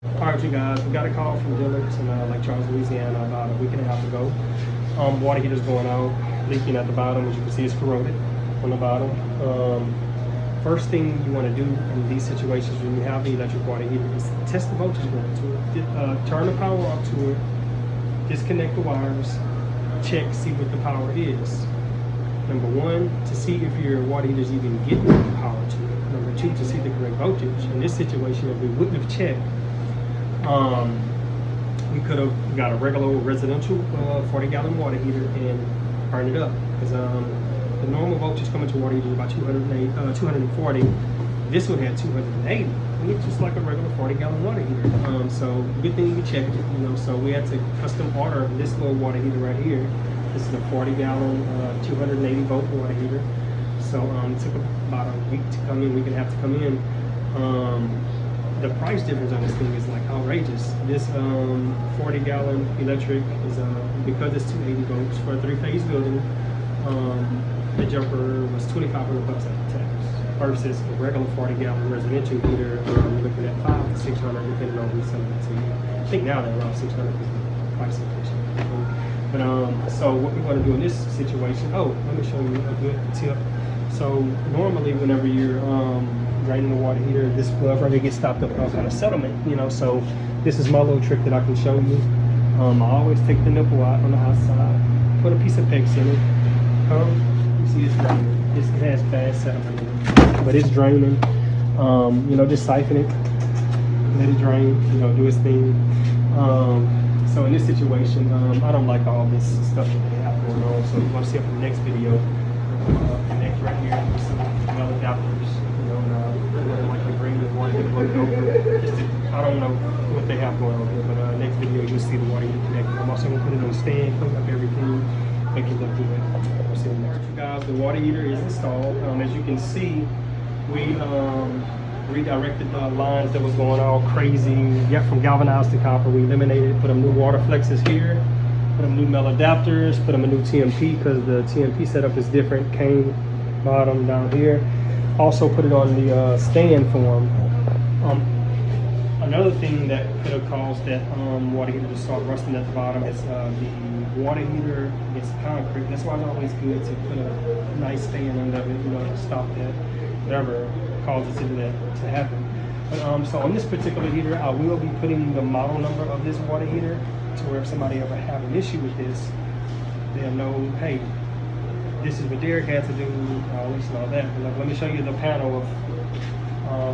All right, you guys, we got a call from Dillard's in Lake Charles, Louisiana about a week and a half ago. Water heater's going out, leaking at the bottom. As you can see, it's corroded on the bottom. First thing you want to do in these situations when you have the electric water heater is test the voltage going to it. Turn the power up to it, disconnect the wires, check, see what the power is. Number one, to see if your water heater is even getting power to it. Number two, to see the correct voltage. In this situation, if we wouldn't have checked, we could have got a regular residential 40-gallon water heater and burned it up, because the normal voltage coming to water heater is about 240. This one had 280. It looks just like a regular 40-gallon water heater. So good thing we checked it, you know. So we had to custom order this little water heater right here. This is a 40-gallon, 280-volt water heater. So it took about a week to come in, week and a half to come in. The price difference on this thing is like outrageous. This 40-gallon electric is, because it's 280 volts for a 3-phase building, the jumper was $2,500 after tax, versus a regular 40-gallon residential heater, you're looking at $500 to $600 depending on who's selling it to you. I think now they're around $600 because the price inflation. But so what we want to do in this situation, let me show you a good tip. So normally whenever you're draining the water heater, this glove right here gets stopped up with all kind of settlement, you know. So this is my little trick that I can show you. I always take the nipple out on the outside, put a piece of PEX in it. You see it's draining. It has bad settlement in it, but it's draining. You know, just siphon it, let it drain, you know, do its thing. So in this situation, I don't like all this stuff that they have going on. So you want to see up in the next video, connect right here with some metal adapters. You know, like the green and one over. I don't know what they have going on here, but next video you'll see the water heater connected. I'm also gonna put it on a stand, clean up everything, make it look good. We'll see you next. Guys, the water heater is installed. As you can see, we redirected the lines that was going all crazy. From galvanized to copper, we eliminated, put them new water flexes here, put them new metal adapters, put them a new TMP because the TMP setup is different. Cane bottom down here. Also put it on the stand form. Another thing that could have caused that water heater to start rusting at the bottom is the water heater gets concrete. That's why it's always good to put a nice stand under it, you know, to stop that, whatever causes it to happen. But so on this particular heater, I will be putting the model number of this water heater to where if somebody ever have an issue with this, they'll know, hey, this is what Derek had to do, all this and all that. But let me show you the panel of,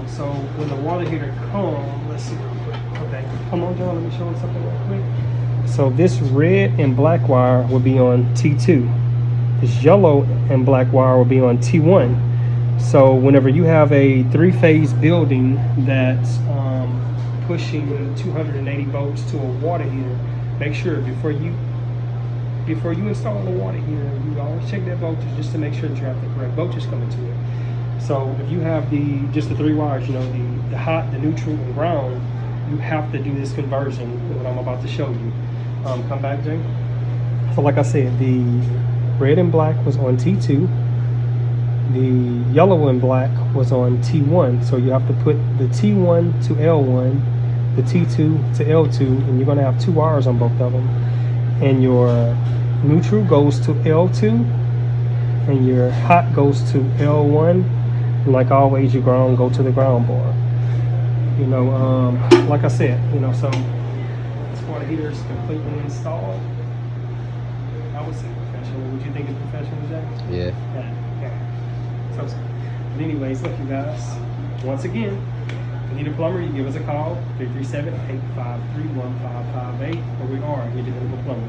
so when the water heater comes, let's see real quick. Okay, come on, John, let me show you something real quick. So this red and black wire will be on T2. This yellow and black wire will be on T1. So whenever you have a 3-phase building that's pushing 280 volts to a water heater, make sure before you install the water heater, you always check that voltage just to make sure that you have the correct voltage coming to it. So if you have just the 3 wires, you know, the hot, the neutral, and ground, you have to do this conversion, what I'm about to show you. Come back, Jay. So like I said, the red and black was on T2. The yellow and black was on T1. So you have to put the T1 to L1, the T2 to L2, and you're gonna have 2 wires on both of them. And your neutral goes to L2, and your hot goes to L1. And like always, your ground go to the ground bar. You know, like I said, you know, so this water heater is completely installed. I would say professional. Would you think it's professional, Jack? Yeah. So, but anyways, look, you guys, once again, if you need a plumber, you give us a call, 337-853-1558, or we are your dependable plumber.